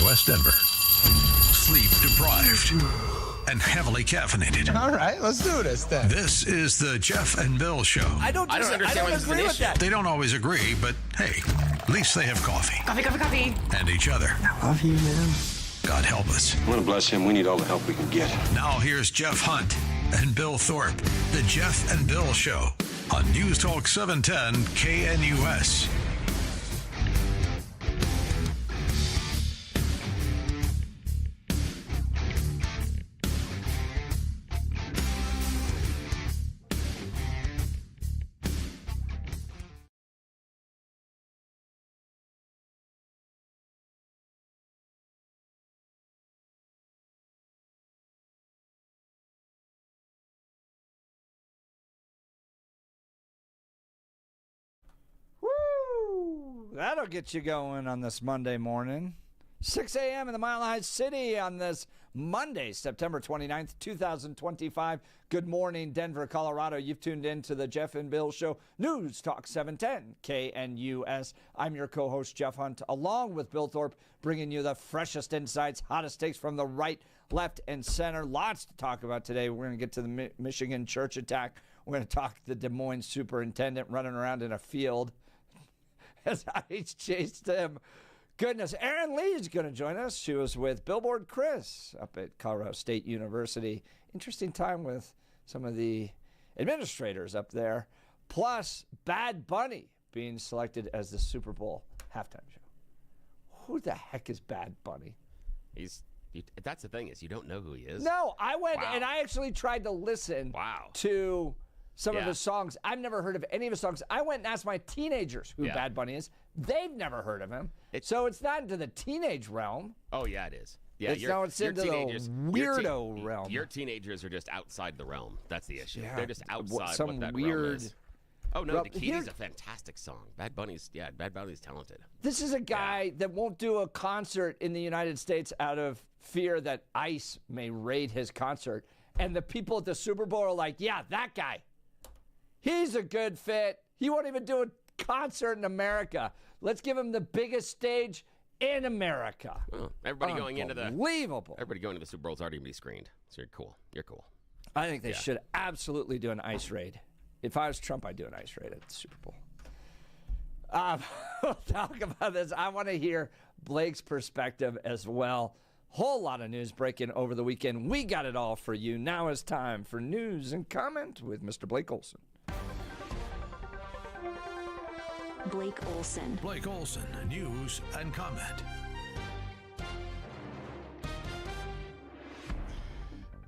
West Denver. Sleep deprived and heavily caffeinated. All right, let's do this then. This is the Jeff and Bill Show. I don't agree with that. They don't always agree, but hey, at least they have coffee. Coffee. And each other. I love you, man. God help us. I want to bless him. We need all the help we can get. Now here's Jeff Hunt and Bill Thorpe. The Jeff and Bill Show on News Talk 710 KNUS. That'll get you going on this Monday morning. 6 a.m. in the Mile High City on this Monday, September 29th, 2025. Good morning, Denver, Colorado. You've tuned in to the Jeff and Bill Show, News Talk 710 KNUS. I'm your co-host, Jeff Hunt, along with Bill Thorpe, bringing you the freshest insights, hottest takes from the right, left, and center. Lots to talk about today. We're going to get to the Michigan church attack. We're going to talk to the Des Moines superintendent running around in a field as ICE chased him. Goodness, Erin Lee is going to join us. She was with Billboard Chris up at Colorado State University. Interesting time with some of the administrators up there. Plus, Bad Bunny being selected as the Super Bowl halftime show. Who the heck is Bad Bunny? That's the thing is you don't know who he is. No, I went and I actually tried to listen to some of his songs. I've never heard of any of his songs. I went and asked my teenagers who Bad Bunny is. They've never heard of him. So it's not into the teenage realm. Oh, yeah, it is. Yeah, it's into the weirdo realm. Your teenagers are just outside the realm. That's the issue. Yeah, They're just outside some what that weird realm is. Oh, no, Well, the Kitty's a fantastic song. Bad Bunny's talented. This is a guy that won't do a concert in the United States out of fear that ICE may raid his concert. And the people at the Super Bowl are like, yeah, that guy. He's a good fit. He won't even do a concert in America. Let's give him the biggest stage in America. Well, everybody going into the Super Bowl is already going to be screened. So you're cool. You're cool. I think they should absolutely do an ICE raid. If I was Trump, I'd do an ICE raid at the Super Bowl. We'll talk about this. I want to hear Blake's perspective as well. Whole lot of news breaking over the weekend. We got it all for you. Now is time for news and comment with Mr. Blake Olson. Blake Olson. Blake Olson, news and comment.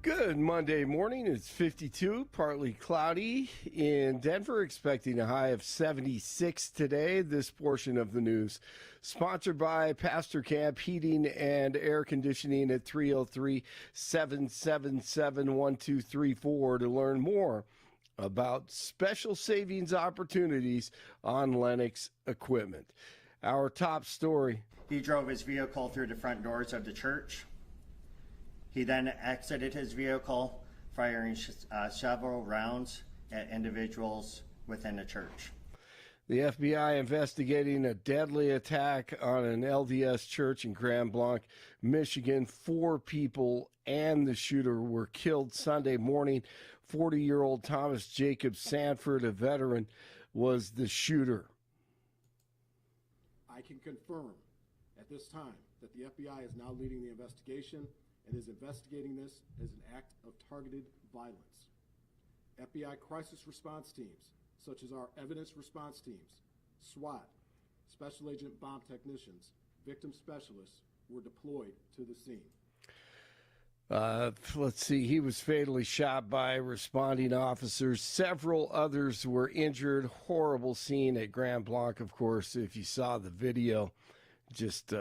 Good Monday morning. It's 52, partly cloudy in Denver, expecting a high of 76 today. This portion of the news sponsored by Pastor Camp Heating and Air Conditioning at 303-777-1234 to learn more about special savings opportunities on Lennox equipment. Our top story. He drove his vehicle through the front doors of the church. He then exited his vehicle, firing several rounds at individuals within the church. The FBI investigating a deadly attack on an LDS church in Grand Blanc, Michigan. 4 people and the shooter were killed Sunday morning. 40-year-old Thomas Jacob Sanford, a veteran, was the shooter. I can confirm at this time that the FBI is now leading the investigation and is investigating this as an act of targeted violence. FBI crisis response teams, such as our evidence response teams, SWAT, Special Agent Bomb Technicians, victim specialists, were deployed to the scene. Let's see, he was fatally shot by responding officers. Several others were injured. Horrible scene at Grand Blanc, of course. If you saw the video, just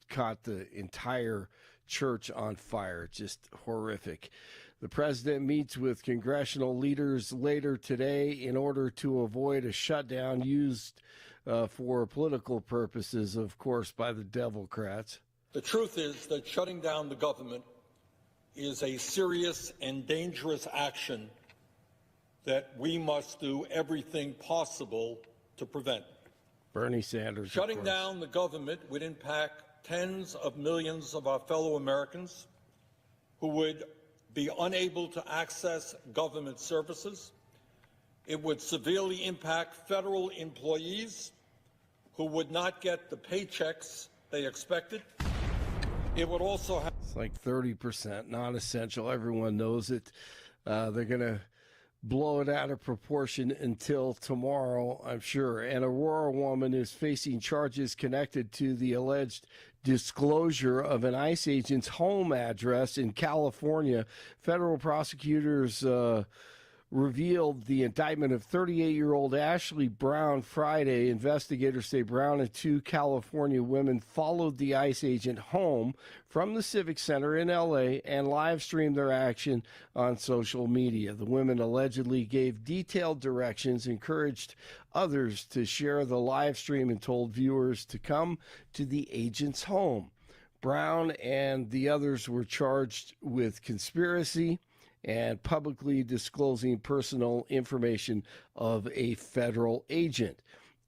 caught the entire church on fire. Just horrific. The president meets with congressional leaders later today in order to avoid a shutdown used for political purposes, of course, by the Democrats. The truth is that shutting down the government is a serious and dangerous action that we must do everything possible to prevent. Bernie Sanders. Shutting down the government would impact tens of millions of our fellow Americans who would be unable to access government services. It would severely impact federal employees who would not get the paychecks they expected. It would also have... It's like 30% non-essential. Everyone knows it. They're going to blow it out of proportion until tomorrow, I'm sure. An Aurora woman is facing charges connected to the alleged disclosure of an ICE agent's home address in California. Federal prosecutors revealed the indictment of 38-year-old Ashley Brown Friday. Investigators say Brown and two California women followed the ICE agent home from the Civic Center in L.A. and live streamed their action on social media. The women allegedly gave detailed directions, encouraged others to share the live stream, and told viewers to come to the agent's home. Brown and the others were charged with conspiracy and publicly disclosing personal information of a federal agent.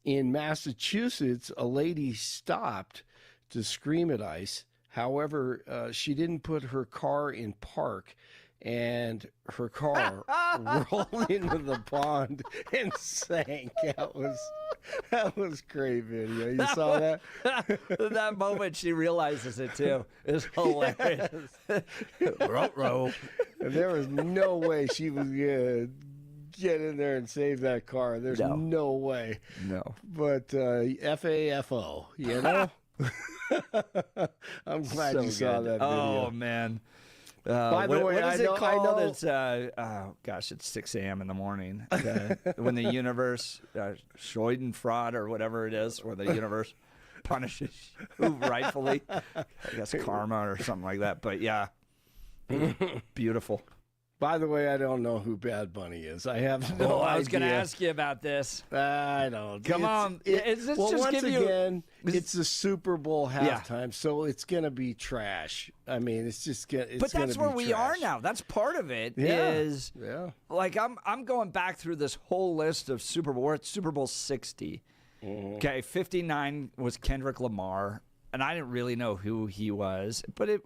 In Massachusetts, a lady stopped to scream at ICE. However, she didn't put her car in park, and her car rolled into the pond and sank. That was great video. You saw that? That moment she realizes it too is hilarious. And there was no way she was gonna get in there and save that car. There's no way. No. But FAFO, you know? I'm glad you saw that video. Oh, man. By the way, what is it called? I know. It's it's 6 a.m. in the morning when the universe, Schadenfreude or whatever it is, where the universe punishes you rightfully. I guess karma or something like that. But yeah, beautiful. By the way, I don't know who Bad Bunny is. I have no idea. I was going to ask you about this. I don't. Come on. Is this just once give again, it's the Super Bowl halftime, so it's going to be trash. I mean, it's just going. But that's where we are now. That's part of it. Is like I'm going back through this whole list of Super Bowl. We're at Super Bowl 60. Okay, 59 was Kendrick Lamar, and I didn't really know who he was, but it.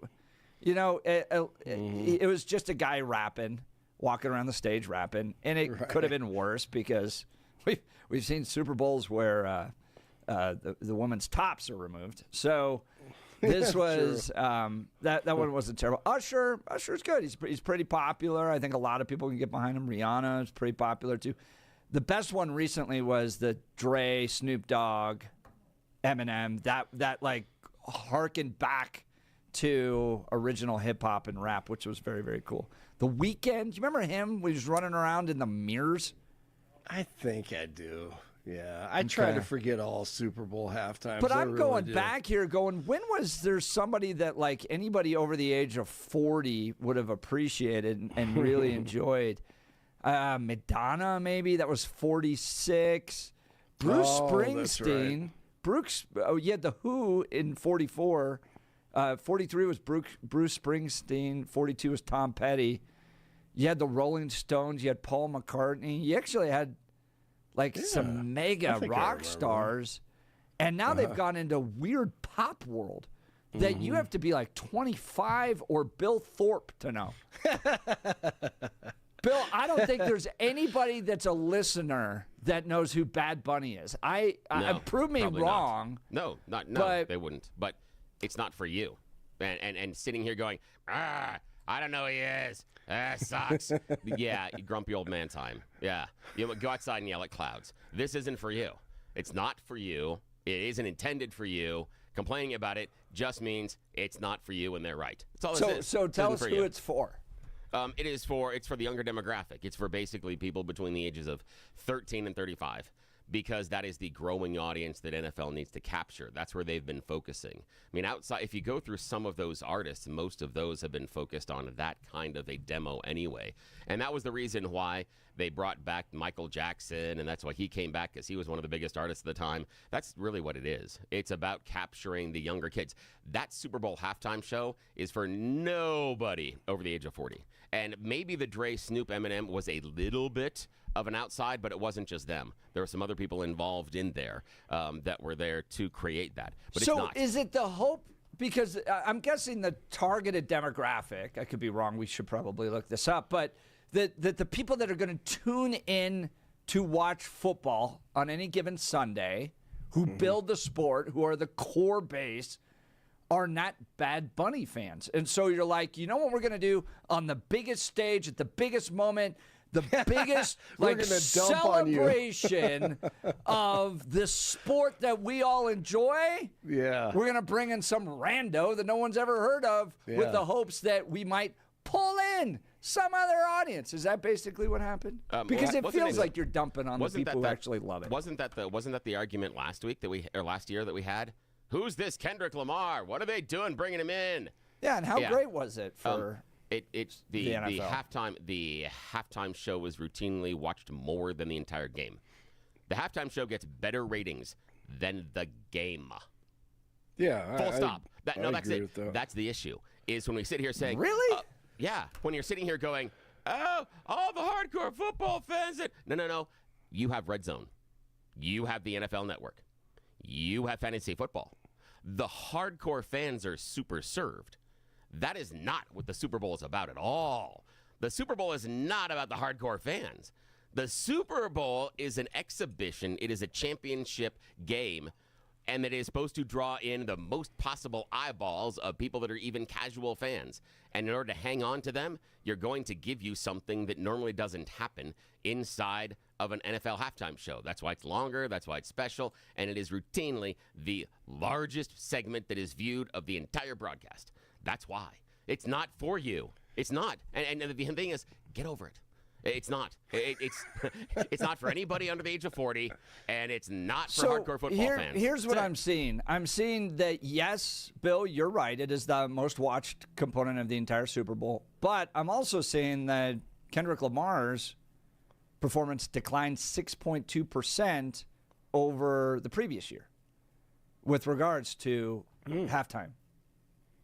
You know, it was just a guy rapping, walking around the stage rapping, and it could have been worse because we've seen Super Bowls where the woman's tops are removed. So this was that one wasn't terrible. Usher's good. He's pretty popular. I think a lot of people can get behind him. Rihanna is pretty popular too. The best one recently was the Dre, Snoop Dogg, Eminem. That like harkened back to original hip-hop and rap, which was very, very cool. The Weeknd, do you remember him? He was running around in the mirrors. I think I do. Yeah, I try to forget all Super Bowl halftimes. But I'm going back here going, when was there somebody that like anybody over the age of 40 would have appreciated and really enjoyed? Madonna, maybe, that was 46. Bruce Springsteen. You had The Who in 44. 43 was Bruce Springsteen. 42 was Tom Petty. You had the Rolling Stones. You had Paul McCartney. You actually had like some mega rock stars. And now they've gone into weird pop world that you have to be like 25 or Bill Thorpe to know. Bill, I don't think there's anybody that's a listener that knows who Bad Bunny is. Prove me wrong. No, they wouldn't. But it's not for you. And sitting here going, I don't know who he is. Sucks. Yeah, grumpy old man time. Yeah. You go outside and yell at clouds. This isn't for you. It's not for you. It isn't intended for you. Complaining about it just means it's not for you, and they're right. That's all it is. So tell us who it's for. It's for the younger demographic. It's for basically people between the ages of 13 and 35. Because that is the growing audience that NFL needs to capture. That's where they've been focusing. I mean, outside, if you go through some of those artists, most of those have been focused on that kind of a demo anyway. And that was the reason why they brought back Michael Jackson, and that's why he came back, because he was one of the biggest artists at the time. That's really what it is. It's about capturing the younger kids. That Super Bowl halftime show is for nobody over the age of 40. And maybe the Dre, Snoop, Eminem was a little bit of an outside, but it wasn't just them. There were some other people involved in there that were there to create that. But so it's not. Is it the hope because I'm guessing the targeted demographic, I could be wrong, we should probably look this up, but the people that are going to tune in to watch football on any given Sunday, who build the sport, who are the core base, are not Bad Bunny fans. And so you're like, you know what we're going to do on the biggest stage at the biggest moment, the biggest like celebration of the sport that we all enjoy. Yeah. We're going to bring in some rando that no one's ever heard of with the hopes that we might pull in some other audience. Is that basically what happened? Because it feels like you're dumping on the people who actually love it. Wasn't that the argument last week last year that we had? Who's this Kendrick Lamar? What are they doing bringing him in? Yeah, and how great was it for the NFL? The halftime show was routinely watched more than the entire game. The halftime show gets better ratings than the game. Yeah. Full stop. That's it. That's the issue. Is when we sit here saying, really? Yeah. When you're sitting here going, oh, all the hardcore football fans. No. You have Red Zone. You have the NFL Network. You have fantasy football. The hardcore fans are super served. That is not what the Super Bowl is about at all. The Super Bowl is not about the hardcore fans. The Super Bowl is an exhibition. It is a championship game, and it is supposed to draw in the most possible eyeballs of people that are even casual fans. And in order to hang on to them, you're going to give you something that normally doesn't happen inside of an NFL halftime show. That's why it's longer, that's why it's special, and it is routinely the largest segment that is viewed of the entire broadcast. That's why. It's not for you. It's not. And the thing is, get over it. It's not. It's not for anybody under the age of 40, and it's not for hardcore football fans. Here's what I'm seeing. I'm seeing that, yes, Bill, you're right. It is the most watched component of the entire Super Bowl. But I'm also seeing that Kendrick Lamar's performance declined 6.2% over the previous year with regards to halftime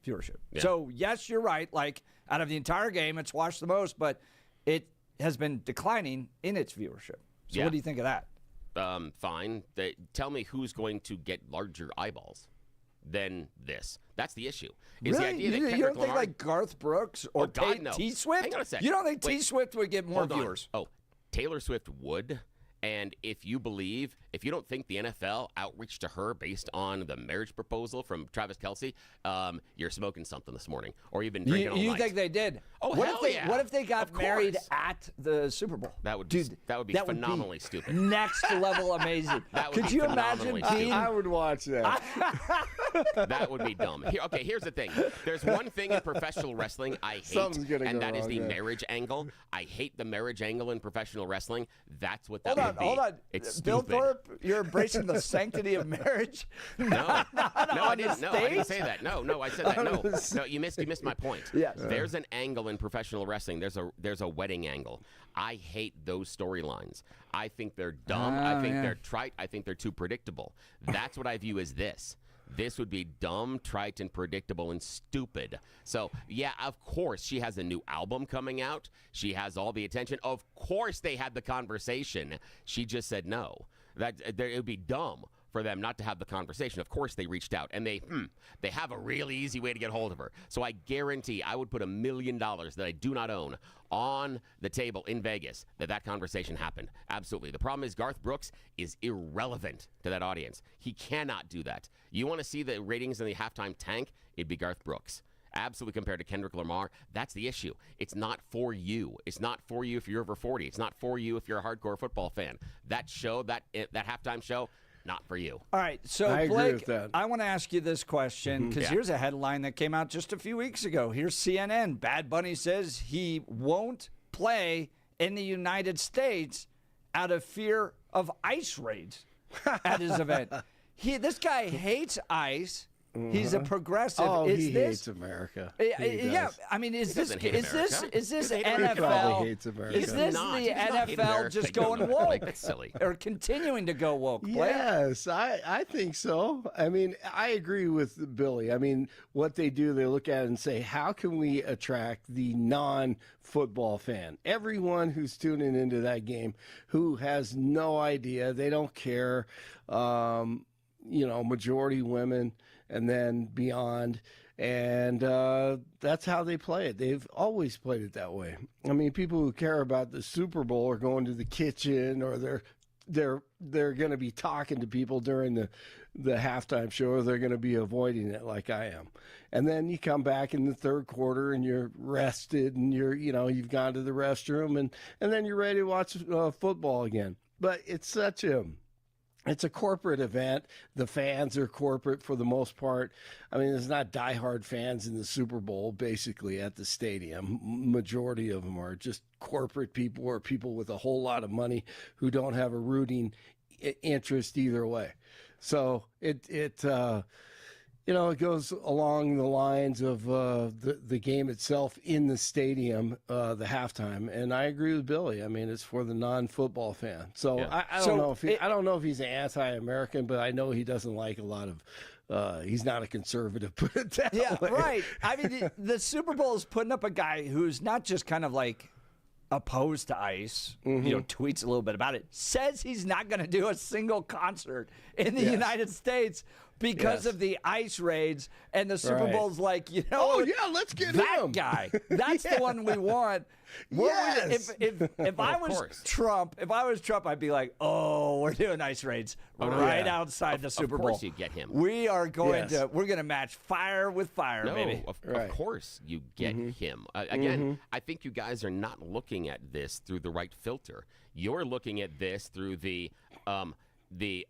viewership. Yeah. So, yes, you're right. Like, out of the entire game, it's watched the most, but it has been declining in its viewership. So what do you think of that? Fine. Tell me who's going to get larger eyeballs than this. That's the issue. Is Really? the idea that You Kendrick don't think Lamar, like Garth Brooks or no. T-Swift? Hang on a sec. You don't think Wait. T-Swift would get more Hold on. viewers? Oh, Taylor Swift would. And if you don't think the NFL outreached to her based on the marriage proposal from Travis Kelce, you're smoking something this morning, or you've been drinking all night. You think they did? Oh, what hell if they, yeah. What if they got Of married course. at the Super Bowl? That would be phenomenally stupid. Next level amazing. That would Could be you imagine phenomenally being? stupid. I would watch that. That would be dumb. Here's the thing. There's one thing in professional wrestling I hate, Something's gonna and go that is wrong the there. marriage angle. I hate the marriage angle in professional wrestling. That's what that would be. Hold on. It's Bill stupid. Thorpe, you're embracing the sanctity of marriage. No, I didn't. the No, I didn't stage? say that. No, I said that. No, you missed my point. Yes. There's an angle in professional wrestling. There's a wedding angle. I hate those storylines. I think they're dumb. I think they're trite. I think they're too predictable. That's what I view as this. This would be dumb, trite, and predictable and stupid. So, yeah, of course, she has a new album coming out. She has all the attention. Of course they had the conversation. She just said no. It would be dumb for them not to have the conversation. Of course they reached out, and they have a really easy way to get hold of her. So I guarantee I would put $1 million that I do not own on the table in Vegas that conversation happened. Absolutely. The problem is Garth Brooks is irrelevant to that audience. He cannot do that. You want to see the ratings in the halftime tank? It'd be Garth Brooks. Absolutely, compared to Kendrick Lamar. That's the issue. It's not for you. It's not for you if you're over 40. It's not for you if you're a hardcore football fan. That show, that halftime show, not for you. All right, so I agree Blake, with that. I want to ask you this question because Yeah. here's a headline that came out just a few weeks ago. Here's CNN. Bad Bunny says he won't play in the United States out of fear of ICE raids at his event. This guy hates ICE. He's a progressive. Oh, is he this, hates America. Yeah, does. I mean, is this doesn't hate America. He NFL? probably hates America. Is this Not. the He does not hate NFL America. just No, going no, woke? Blake, that's silly. Or continuing to go woke? Blake? Yes, I think so. I mean, I agree with Billy. I mean, what they do, they look at it and say, how can we attract the non-football fan? Everyone who's tuning into that game who has no idea, they don't care, majority women. and then beyond. And that's how they play it. They've always played it that way. I mean, people who care about the Super Bowl are going to the kitchen, or they're going to be talking to people during the halftime show, or they're going to be avoiding it like I am. And then you come back in the third quarter and you're rested, and you've gone to the restroom, and then you're ready to watch football again. But it's a corporate event. The fans are corporate for the most part. I mean, there's not diehard fans in the Super Bowl, basically, at the stadium. Majority of them are just corporate people, or people with a whole lot of money who don't have a rooting interest either way. So it goes along the lines of the game itself in the stadium, the halftime. And I agree with Billy. I mean, it's for the non-football fan. So Yeah. I don't know if he's anti-American, but I know he doesn't like a lot of. He's not a conservative, put it that way. Yeah, right. I mean, the Super Bowl is putting up a guy who's not just kind of like opposed to ICE, tweets a little bit about it, says he's not going to do a single concert in the United States because of the ICE raids, and the Super Bowl's like, oh yeah, let's get that him. guy. That's the one we want. If I was Trump, I'd be like, oh, we're doing ICE raids outside the Super Bowl. Of course you get him. We are going to match fire with fire, baby. Of course you get him. Again, I think you guys are not looking at this through the right filter. You're looking at this through the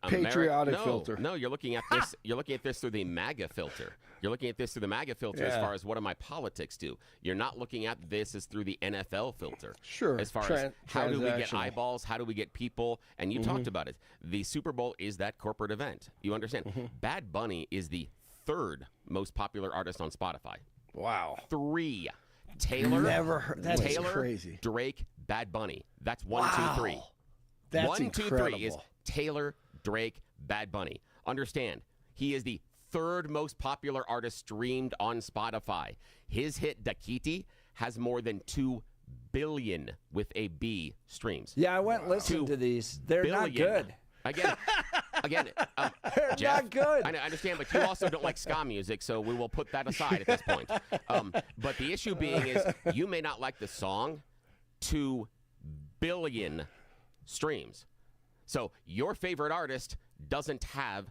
patriotic filter. No, you're looking at this. You're looking at this through the MAGA filter. You're looking at this through the MAGA filter as far as what do my politics do. You're not looking at this as through the NFL filter. Sure. As far as how do we get eyeballs, how do we get people, and you talked about it. The Super Bowl is that corporate event. You understand? Bad Bunny is the third most popular artist on Spotify. Wow. 3. Taylor. Never heard. That's Taylor, crazy. Drake, Bad Bunny. That's 1, 2, 3. That's 1, 2, incredible. 3 is Taylor, Drake, Bad Bunny. Understand, he is the third most popular artist streamed on Spotify. His hit Dakiti has more than 2 billion with a B streams. Yeah, I went listen to these. They're not good. Again, They're Jeff, not good. I understand, but you also don't like ska music, so we will put that aside at this point. But the issue being is you may not like the song. 2 billion streams. So your favorite artist doesn't have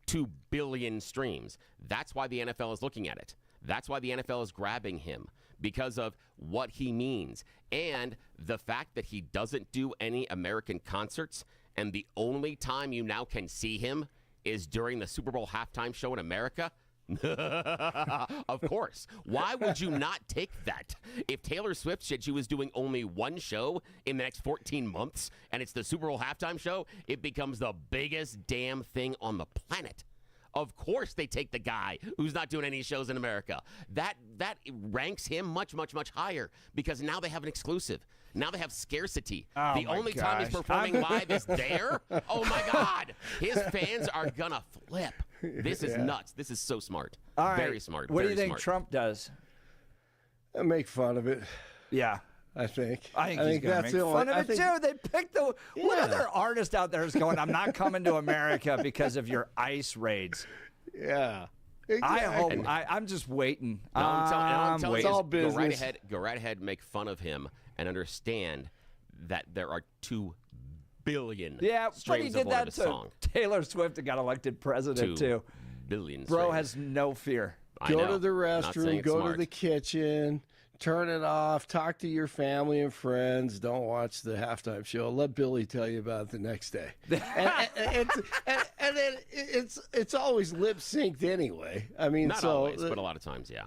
2 billion streams. That's why the NFL is looking at it. That's why the NFL is grabbing him, because of what he means. And the fact that he doesn't do any American concerts, and the only time you now can see him is during the Super Bowl halftime show in America. Of course. Why would you not take that? If Taylor Swift said she was doing only one show in the next 14 months, and it's the Super Bowl halftime show, it becomes the biggest damn thing on the planet. Of course they take the guy who's not doing any shows in America. That ranks him much, much, much higher, because now they have an exclusive. Now they have scarcity. Oh the only time he's performing live is there. Oh, my God. His fans are going to flip. This is nuts. This is so smart. All right. Very smart. What do very you think smart. Trump does? Make fun of it. Yeah. I think. I think he's going to make fun of it, too. They picked the... What other artist out there is going, I'm not coming to America because of your ICE raids? Yeah. I hope... I'm just waiting. No, I'm telling it's you, all business. Go right ahead, make fun of him, and understand that there are 2 billion Yeah, but he streams did of that his to song. Taylor Swift and got elected president, 2 too. billion Bro streams. has no fear. I Go know. to the Not saying restroom, it's go smart. to the kitchen, turn it off, talk to your family and friends. Don't watch the halftime show. Let Billy tell you about it the next day. and then it's always lip synced anyway. I mean, Not so always, but a lot of times, yeah.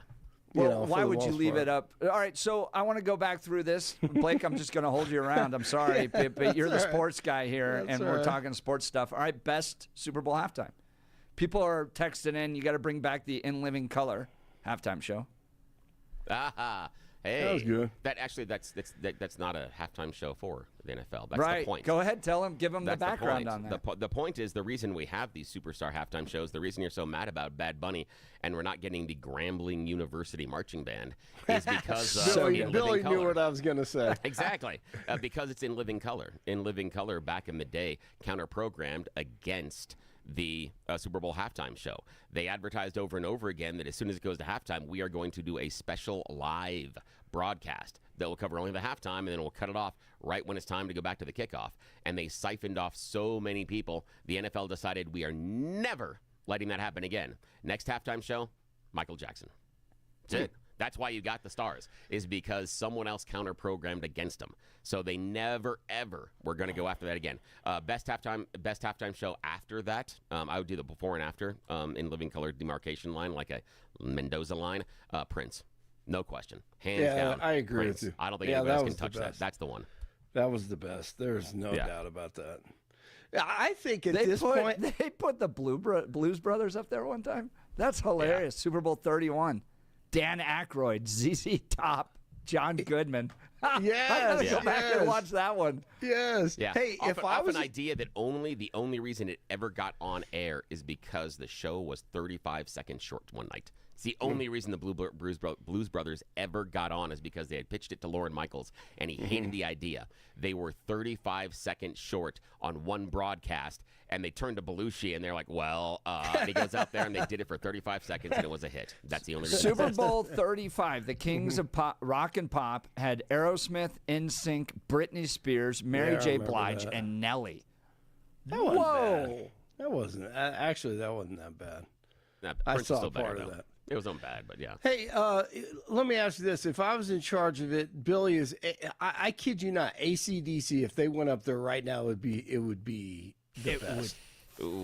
Well, for why the would you most leave part. it up? All right, so I want to go back through this. Blake, I'm just going to hold you around. I'm sorry, but you're the sports guy here, That's and all we're right. talking sports stuff. All right, best Super Bowl halftime. People are texting in. You got to bring back the In Living Color halftime show. Aha. Hey, That was good. That's not a halftime show for the NFL. That's right. the point. Go ahead, tell them, give them That's the background point. on that. The point is, the reason we have these superstar halftime shows, the reason you're so mad about Bad Bunny and we're not getting the Grambling University Marching Band is because Billy knew what I was going to say. Exactly. Because it's In Living Color. In Living Color back in the day counter-programmed against the Super Bowl halftime show. They advertised over and over again that as soon as it goes to halftime, we are going to do a special live broadcast that will cover only the halftime, and then we'll cut it off right when it's time to go back to the kickoff. And they siphoned off so many people, the NFL decided we are never letting that happen again. Next halftime show, Michael Jackson. That's it. That's why you got the stars, is because someone else counter-programmed against them. So they never, ever were going to go after that again. Best halftime show after that, I would do the before and after in living color demarcation line, like a Mendoza line. Prince, no question, hands down. I agree Prince. with you. I don't think anybody else can touch that. That's the one. That was the best. There's no doubt about that. I think at They this point, they put the Blues Brothers up there one time. That's hilarious. Super Bowl 31. Dan Aykroyd, ZZ Top, John Goodman. Yes, I gotta go back and yes. watch that one. yes. Yeah. Hey, if I was an idea that the only reason it ever got on air is because the show was 35 seconds short one night. It's the only reason the Blues Brothers ever got on is because they had pitched it to Lorne Michaels, and he hated the idea. They were 35 seconds short on one broadcast, and they turned to Belushi, and they're like, well, and he goes out there, and they did it for 35 seconds, and it was a hit. That's the only reason. Super Bowl 35, the Kings of Pop, Rock and Pop had Aerosmith, NSYNC, Britney Spears, Mary J. Blige, and Nelly. that wasn't Whoa. bad. That wasn't actually that wasn't that bad. Nah, I Prince is saw still better, part of though. that. It was bad, but yeah. Hey, let me ask you this: if I was in charge of it, Billy I kid you not, AC/DC. If they went up there right now, it would be the best.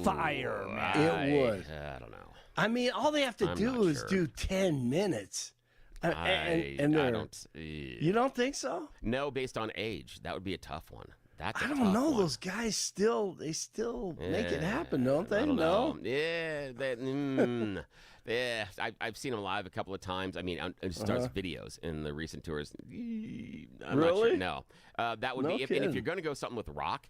Fire, man. It would. I don't know. I mean, all they have to I'm do not is sure. do 10 minutes. And I they're- don't. You don't think so? No, based on age, that would be a tough one. That's a I don't tough know. one. Those guys still make it happen, don't they? I don't No. know. Yeah, yeah. I've seen him live a couple of times. I mean, on Star's videos in the recent tours. I'm not sure. Really? No, that would No be if kidding. you're going to go something with rock,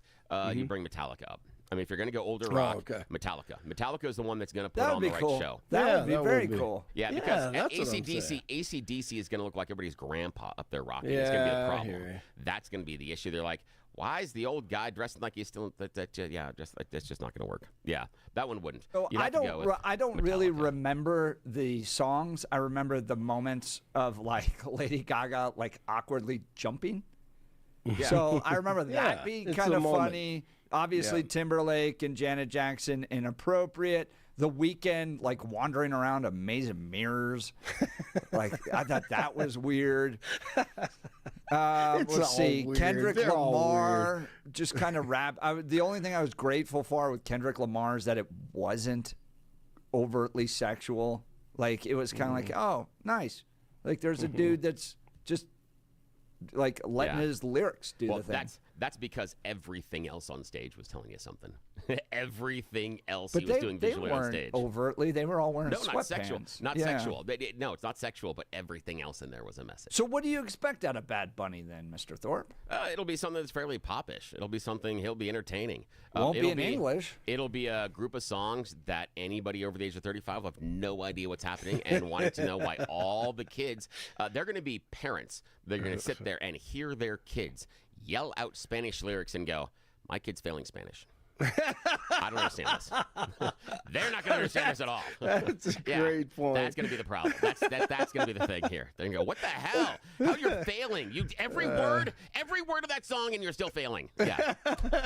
you bring Metallica up. I mean, if you're going to go older Oh, rock, okay. Metallica. Metallica is the one that's going to put That on would be the right cool. show. That Yeah, would be that very would be. cool. Yeah, Yeah, because that's what I'm saying. AC/DC is going to look like everybody's grandpa up there rocking. It's going to be Yeah, a I problem. hear you. That's going to be the issue. They're like, why is the old guy dressing like he's still that's just not going to work. Yeah, that one wouldn't. So You'd have to go with I don't really Metallica. remember the songs. I remember the moments of like Lady Gaga like awkwardly jumping. Yeah. So I remember Yeah, that being it's kind a of moment. funny. Obviously, Yeah. Timberlake and Janet Jackson inappropriate. The Weeknd like wandering around a maze of mirrors. Like I thought that was weird. It's Let's all see, weird. Kendrick They're all Lamar just kind of rap. The only thing I was grateful for with Kendrick Lamar is that it wasn't overtly sexual. Like it was kind of like, oh, nice. Like there's a dude that's just like letting Yeah. his lyrics do Well, the thing. that's because everything else on stage was telling you something. Everything else But he was doing they visually on weren't stage. overtly. They were all wearing No, sweatpants. not sexual. Not Yeah. sexual. No, it's not sexual, but everything else in there was a message. So what do you expect out of Bad Bunny then, Mr. Thorpe? It'll be something that's fairly popish. It'll be something he'll be entertaining. Won't be it'll in English. It'll be a group of songs that anybody over the age of 35 will have no idea what's happening and wanting to know why all the kids, they're going to be parents. They're going to sit there and hear their kids yell out Spanish lyrics and go, my kid's failing Spanish. I don't understand this. They're not going to understand this at all. That's a great point. That's going to be the problem. That's going to be the thing here. They're going to go, what the hell? How you're failing? You every word of that song, and you're still failing. Yeah,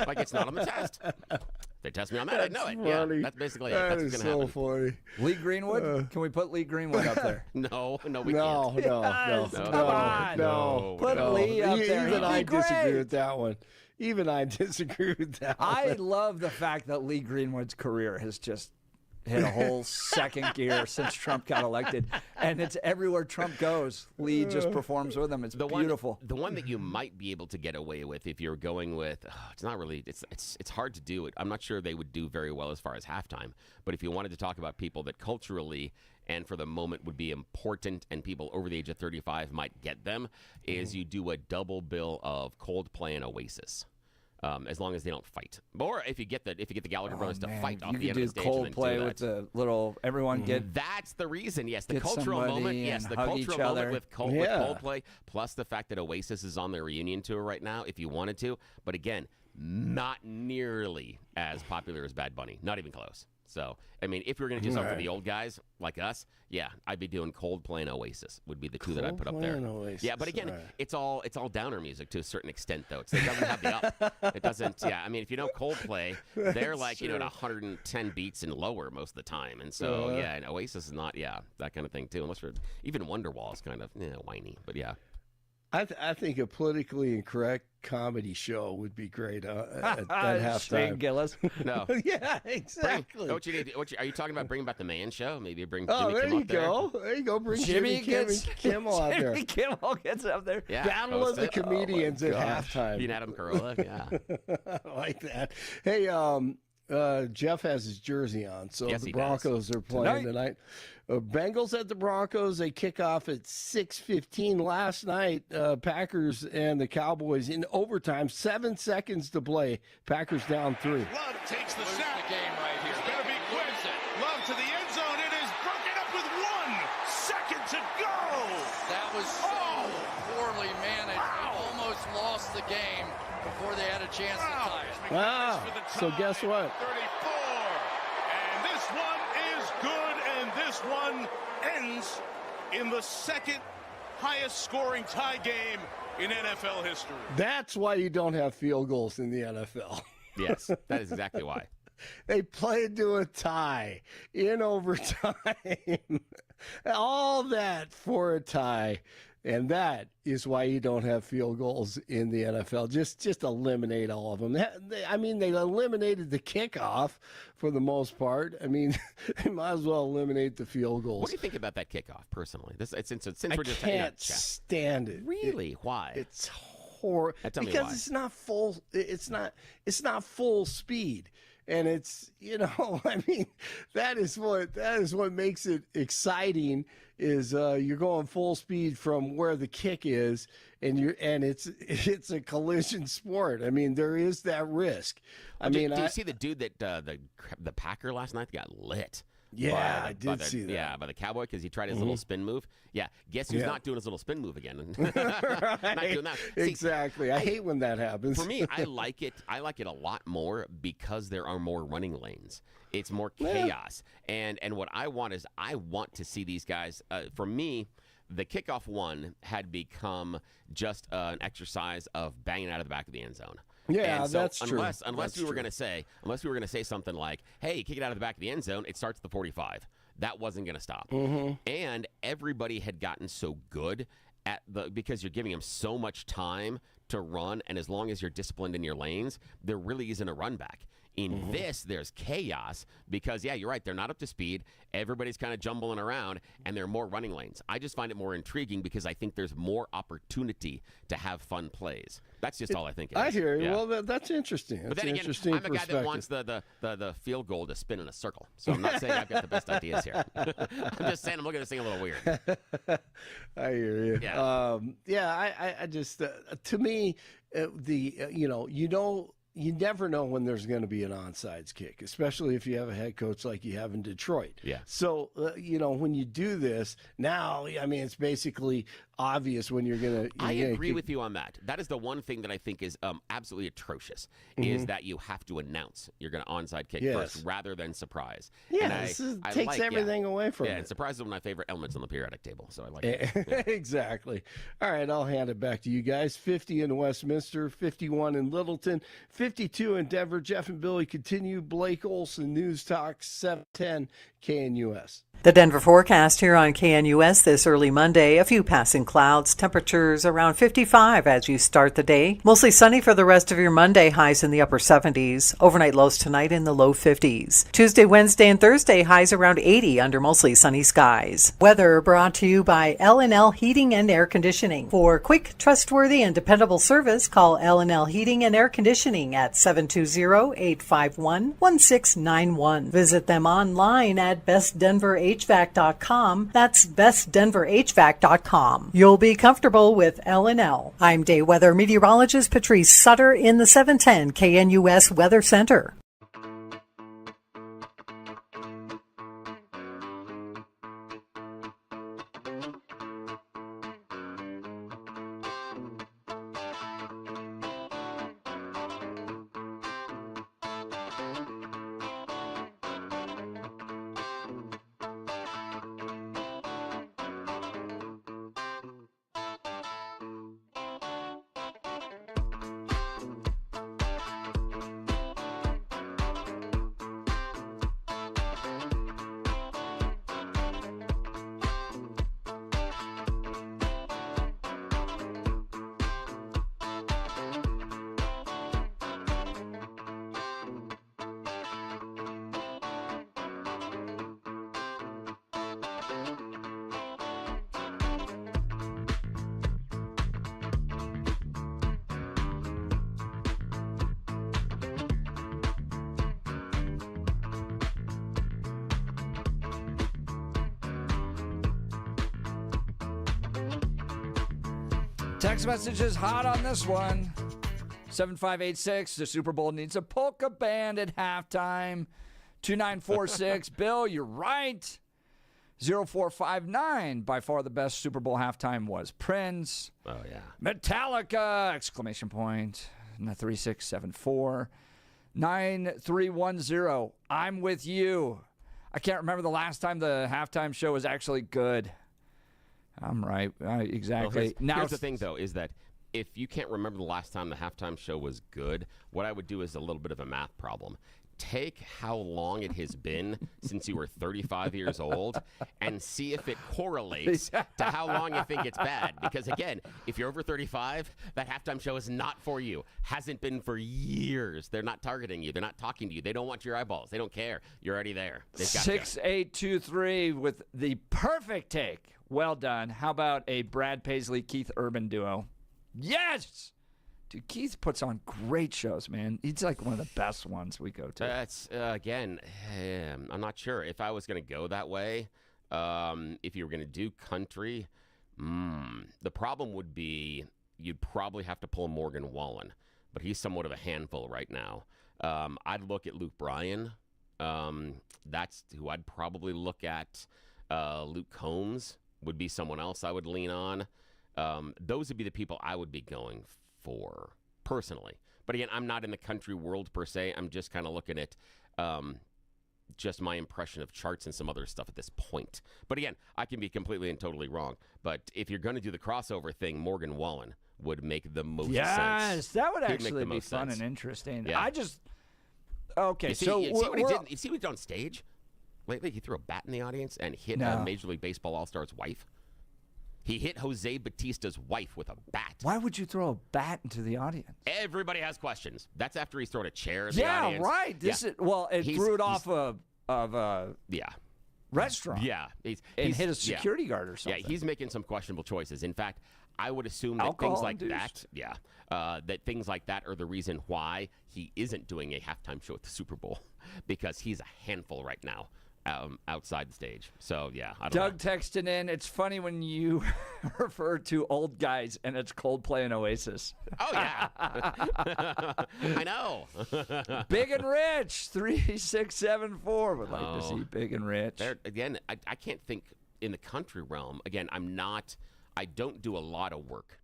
like it's not on the test. If they test me on that, I know it. Funny. Yeah, that's basically it. That That's is what's going to so happen. funny. Lee Greenwood? Can we put Lee Greenwood up there? No, we No, can't. no, Yes, no, come no, on. no. Put no. Lee up there. Even He'd I be disagree great. with that one. Even I disagree with that I one. love the fact that Lee Greenwood's career has just hit a whole second gear since Trump got elected. And it's everywhere Trump goes, Lee just performs with him. It's beautiful. The one that you might be able to get away with if you're going with, it's not really, it's hard to do it. I'm not sure they would do very well as far as halftime. But if you wanted to talk about people that culturally and for the moment would be important and people over the age of 35 might get them, is you do a double bill of Coldplay and Oasis. As long as they don't fight, or if you get the Gallagher brothers to fight off you the could end of do the stage and then Coldplay do with that. the little everyone get That's the reason. Yes, the Get cultural somebody moment. Yes, and the hug each cultural moment other. with Yeah. Coldplay, plus the fact that Oasis is on their reunion tour right now. If you wanted to, but again, not nearly as popular as Bad Bunny. Not even close. So, I mean, if we were going to do something for the old guys like us, yeah, I'd be doing Coldplay and Oasis would be the two that I'd put up there. Yeah, but again, it's all downer music to a certain extent, though. It doesn't have the up. It doesn't. Yeah, I mean, if you know Coldplay, they're like at 110 beats and lower most of the time, and so yeah, and Oasis is not that kind of thing too. Unless even Wonderwall is kind of whiny, but yeah. I think a politically incorrect comedy show would be great at halftime. Shane Gillis. No. Yeah, exactly. Are you talking about bringing back the Man Show? Maybe bring Oh, Jimmy there Kimmel you up there? go. There you go. Bring Jimmy Kimmel out there. Jimmy Kimmel gets up there. Yeah, Battle of the comedians at halftime. Being Adam Carolla, yeah. I like that. Hey, Jeff has his jersey on, so Yes, the he Broncos are playing tonight. Bengals at the Broncos. They kick off at 6:15 last night. Packers and the Cowboys in overtime. 7 seconds to play. Packers down 3. Love takes the snap. The game right here. Better be quick. Love to the end zone. It is broken up with 1 second to go. That was so poorly managed. They almost lost the game before they had a chance to tie it. Wow. So guess what? 34. And this one is good, and this one ends in the second highest scoring tie game in NFL history. That's why you don't have field goals in the NFL. Yes, that is exactly why. They played to a tie in overtime. All that for a tie. And that is why you don't have field goals in the NFL. Just eliminate all of them. I mean, they eliminated the kickoff for the most part. I mean, they might as well eliminate the field goals. What do you think about that kickoff, personally? Since we're just I can't stand it. Really? Why? It's horrible because it's not full. It's not full speed. And it's, I mean, that is what makes it exciting is you're going full speed from where the kick is, and it's a collision sport. I mean, there is that risk. Do you see the dude that the Packer last night got lit? Yeah, I did see that. Yeah, by the Cowboy because he tried his little spin move. Yeah, guess who's not doing his little spin move again? Right. Not doing that. Exactly. I hate when that happens. For me, I like it. I like it a lot more because there are more running lanes. It's more chaos. And what I want is I want to see these guys. For me, the kickoff one had become just an exercise of banging out of the back of the end zone. Yeah, so that's true. Unless we were going to say something like, "Hey, kick it out of the back of the end zone," it starts at the 45. That wasn't going to stop. Mm-hmm. And everybody had gotten so good because you're giving them so much time to run, and as long as you're disciplined in your lanes, there really isn't a run back. In this, there's chaos because, yeah, you're right. They're not up to speed. Everybody's kind of jumbling around, and there are more running lanes. I just find it more intriguing because I think there's more opportunity to have fun plays. That's just all I think it is. I hear you. Yeah. Well, that's interesting. But then again, I'm a guy that wants the field goal to spin in a circle. So I'm not saying I've got the best ideas here. I'm just saying I'm looking at this thing a little weird. I hear you. Yeah. I just, to me, you never know when there's going to be an onside kick, especially if you have a head coach like you have in Detroit. Yeah. So, when you do this, now, I mean, it's basically obvious when you're going to... I agree with you on that. That is the one thing that I think is absolutely atrocious, is that you have to announce you're going to onside kick first rather than surprise. Yeah, it takes everything away from it. Yeah, and surprise is one of my favorite elements on the periodic table, so I like it. Yeah. Exactly. All right, I'll hand it back to you guys. 50 in Westminster, 51 in Littleton, 52 in Denver. Jeff and Billy continue. Blake Olson, News Talk 710 KNUS. The Denver forecast here on KNUS this early Monday. A few passing clouds, temperatures around 55 as you start the day. Mostly sunny for the rest of your Monday, highs in the upper 70s. Overnight lows tonight in the low 50s. Tuesday, Wednesday, and Thursday, highs around 80 under mostly sunny skies. Weather brought to you by L&L Heating and Air Conditioning. For quick, trustworthy, and dependable service, call L&L Heating and Air Conditioning at 720-851-1691. Visit them online at bestdenverhvac.com. That's bestdenverhvac.com. You'll be comfortable with L&L. I'm day weather meteorologist Patrice Sutter in the 710 KNUS Weather Center. Text message is hot on this one. 7586, the Super Bowl needs a polka band at halftime. 2946, Bill, you're right. 0459, by far the best Super Bowl halftime was Prince. Oh, yeah. Metallica, exclamation point. 3674. 9310, I'm with you. I can't remember the last time the halftime show was actually good. I'm right. Exactly. Well, here's the thing, though, is that if you can't remember the last time the halftime show was good, what I would do is a little bit of a math problem. Take how long it has been since you were 35 years old and see if it correlates to how long you think it's bad. Because, again, if you're over 35, that halftime show is not for you. Hasn't been for years. They're not targeting you. They're not talking to you. They don't want your eyeballs. They don't care. You're already there. 6823 with the perfect take. Well done. How about a Brad Paisley, Keith Urban duo? Yes! Dude, Keith puts on great shows, man. He's like one of the best ones we go to. That's, again, I'm not sure. If I was going to go that way, if you were going to do country, the problem would be you'd probably have to pull Morgan Wallen, but he's somewhat of a handful right now. I'd look at Luke Bryan. That's who I'd probably look at. Luke Combs would be someone else I would lean on. Those would be the people I would be going for personally. But again, I'm not in the country world per se. I'm just kind of looking at just my impression of charts and some other stuff at this point. But again, I can be completely and totally wrong. But if you're going to do the crossover thing, Morgan Wallen would make the most sense. Yes, that would actually be fun and interesting. Yeah. I just okay. You see what he did? You see what he did on stage lately? He threw a bat in the audience and hit a Major League Baseball All-Star's wife. He hit Jose Batista's wife with a bat. Why would you throw a bat into the audience? Everybody has questions. That's after he's thrown a chair in the audience. Right. This is it threw it off of a restaurant. Yeah. He's hit a security guard or something. Yeah, he's making some questionable choices. In fact, I would assume that Alcohol things like induced. that things like that are the reason why he isn't doing a halftime show at the Super Bowl, because he's a handful right now. Outside the stage. So, yeah, I don't know. Doug texting in, it's funny when you refer to old guys and it's Coldplay and Oasis. Oh, yeah. I know. Big and Rich, 3674. Would like to see Big and Rich. Again, I can't think in the country realm. Again, I don't do a lot of work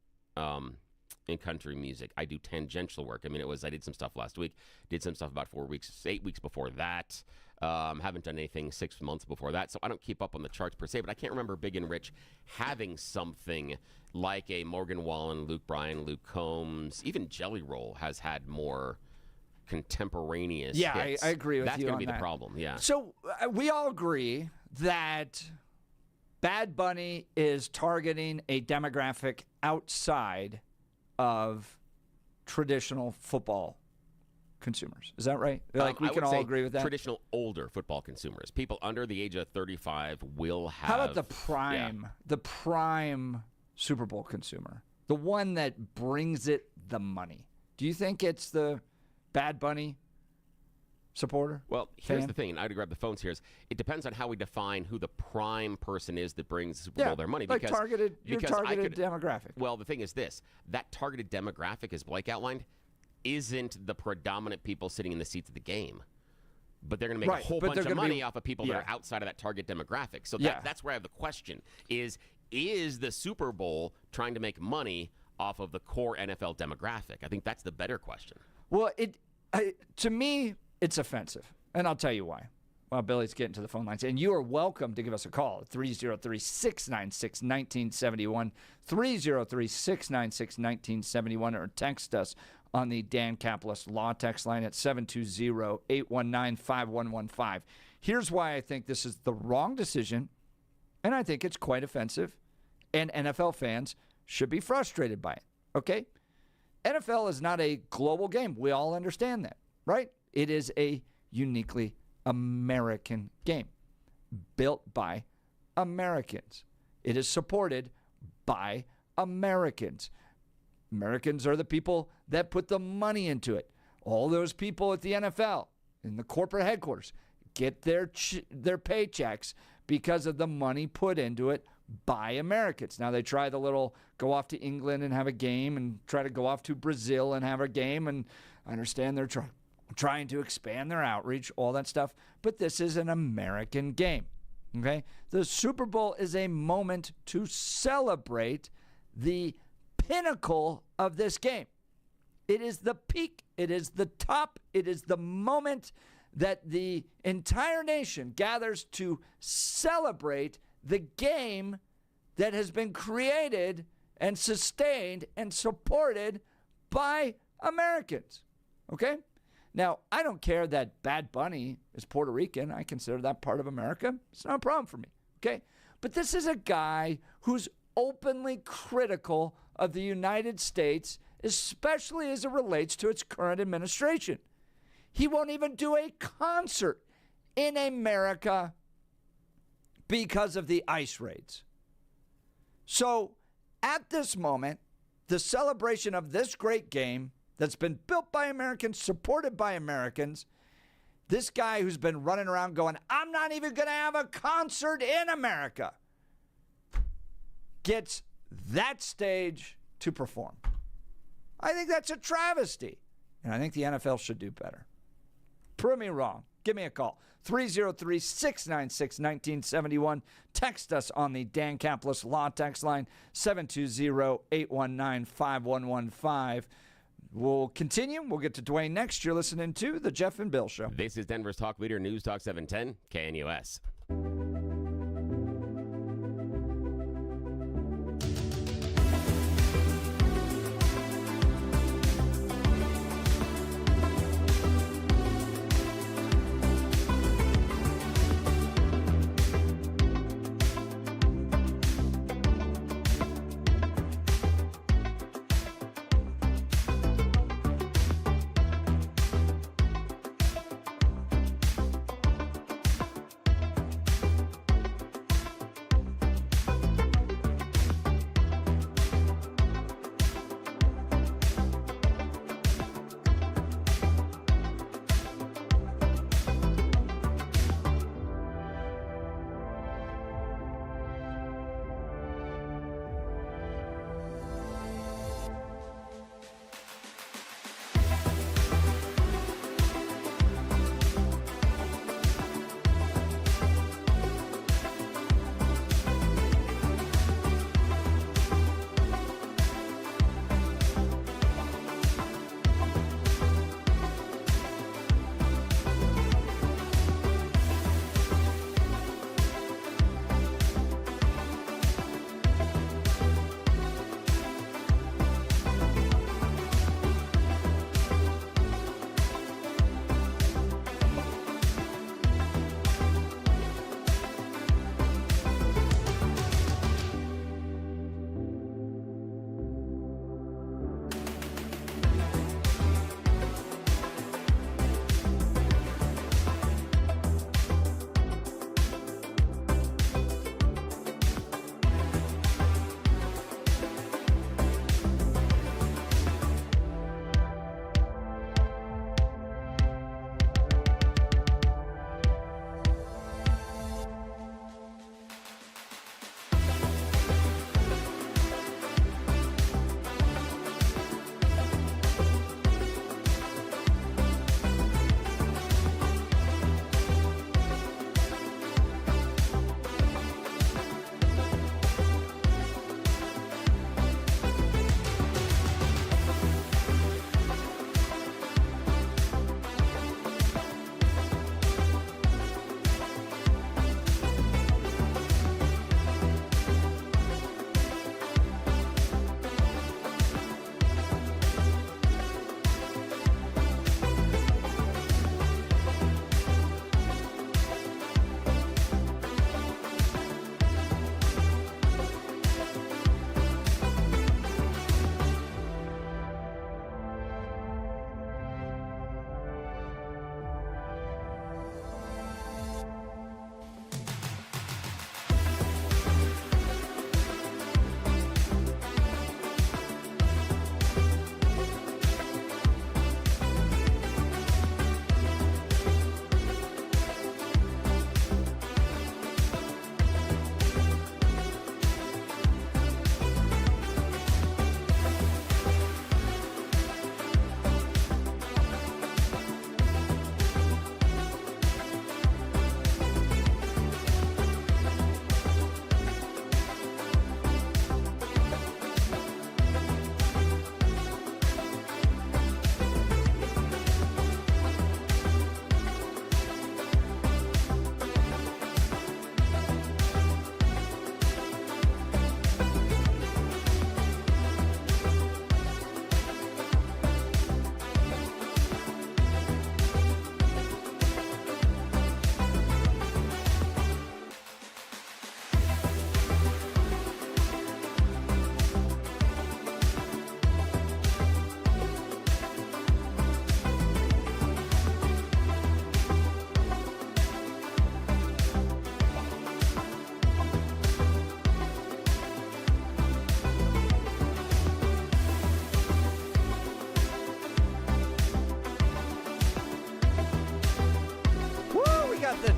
in country music. I do tangential work. I mean, I did some stuff last week, did some stuff about 8 weeks before that. Haven't done anything 6 months before that, so I don't keep up on the charts per se, but I can't remember Big and Rich having something like a Morgan Wallen, Luke Bryan, Luke Combs. Even Jelly Roll has had more contemporaneous hits. I agree with That's you going on to be that. the problem, yeah. So we all agree that Bad Bunny is targeting a demographic outside of traditional football consumers. Is that right? Like we can all agree with that? Traditional older football consumers. People under the age of 35 will have... How about the prime Super Bowl consumer? The one that brings it the money. Do you think it's the Bad Bunny supporter? Well, here's the thing, and I had to grab the phones here. It depends on how we define who the prime person is that brings the Super Bowl their money. Like targeted demographic. Well, the thing is this. That targeted demographic, as Blake outlined, isn't the predominant people sitting in the seats of the game. But they're going to make a whole bunch of money off of people that are outside of that target demographic. So that's where I have the question. Is the Super Bowl trying to make money off of the core NFL demographic? I think that's the better question. Well, to me, it's offensive. And I'll tell you why. Well, Billy's getting to the phone lines. And you are welcome to give us a call at 303-696-1971, 303-696-1971, or text us on the Dan Caplis Law text line at 720-819-5115. Here's why I think this is the wrong decision, and I think it's quite offensive, and NFL fans should be frustrated by it, okay? NFL is not a global game. We all understand that, right? It is a uniquely American game built by Americans. It is supported by Americans. Americans are the people that put the money into it. All those people at the NFL, in the corporate headquarters, get their paychecks because of the money put into it by Americans. Now, they try the little go off to England and have a game and try to go off to Brazil and have a game, and I understand they're trying to expand their outreach, all that stuff, but this is an American game, okay? The Super Bowl is a moment to celebrate the pinnacle of this game. It is the peak. It is the top. It is the moment that the entire nation gathers to celebrate the game that has been created and sustained and supported by Americans. Okay? Now, I don't care that Bad Bunny is Puerto Rican. I consider that part of America. It's not a problem for me. Okay? But this is a guy who's openly critical of the United States, especially as it relates to its current administration. He won't even do a concert in America because of the ICE raids. So at this moment, the celebration of this great game that's been built by Americans, supported by Americans, this guy who's been running around going, I'm not even going to have a concert in America, gets that stage to perform. I think that's a travesty, and I think the NFL should do better. Prove me wrong. Give me a call. 303-696-1971. Text us on the Dan Caplis Law Text line, 720-819-5115. We'll continue. We'll get to Dwayne next. You're listening to The Jeff and Bill Show. This is Denver's talk leader, News Talk 710, KNUS.